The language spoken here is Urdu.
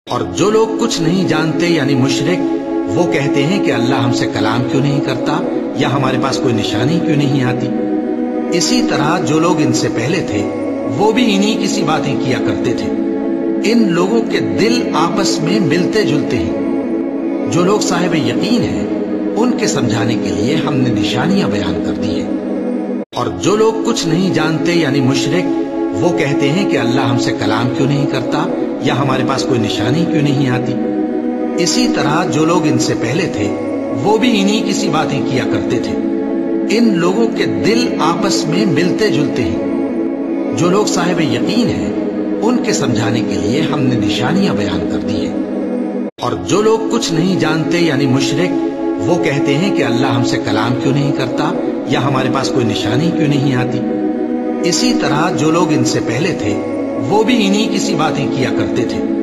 اور جو لوگ کچھ نہیں جانتے یعنی مشرک، وہ کہتے ہیں کہ اللہ ہم سے کلام کیوں نہیں کرتا یا ہمارے پاس کوئی نشانی کیوں نہیں آتی۔ اسی طرح جو لوگ ان سے پہلے تھے وہ بھی انہی کسی باتیں کیا کرتے تھے۔ ان لوگوں کے دل آپس میں ملتے جلتے ہیں۔ جو لوگ صاحب یقین ہیں ان کے سمجھانے کے لیے ہم نے نشانیاں بیان کر دی ہیں۔ اور جو لوگ کچھ نہیں جانتے یعنی مشرک، وہ کہتے ہیں کہ اللہ ہم سے کلام کیوں نہیں کرتا یا ہمارے پاس کوئی نشانی کیوں نہیں آتی۔ اسی طرح جو لوگ ان سے پہلے تھے وہ بھی انہی کسی باتیں کیا کرتے تھے۔ ان لوگوں کے دل آپس میں ملتے جلتے ہیں۔ جو لوگ صاحب یقین ہیں ان کے سمجھانے کے لیے ہم نے نشانیاں بیان کر دی ہیں۔ اور جو لوگ کچھ نہیں جانتے یعنی مشرک، وہ کہتے ہیں کہ اللہ ہم سے کلام کیوں نہیں کرتا یا ہمارے پاس کوئی نشانی کیوں نہیں آتی۔ اسی طرح جو لوگ ان سے پہلے تھے وہ بھی انہی کسی باتیں کیا کرتے تھے۔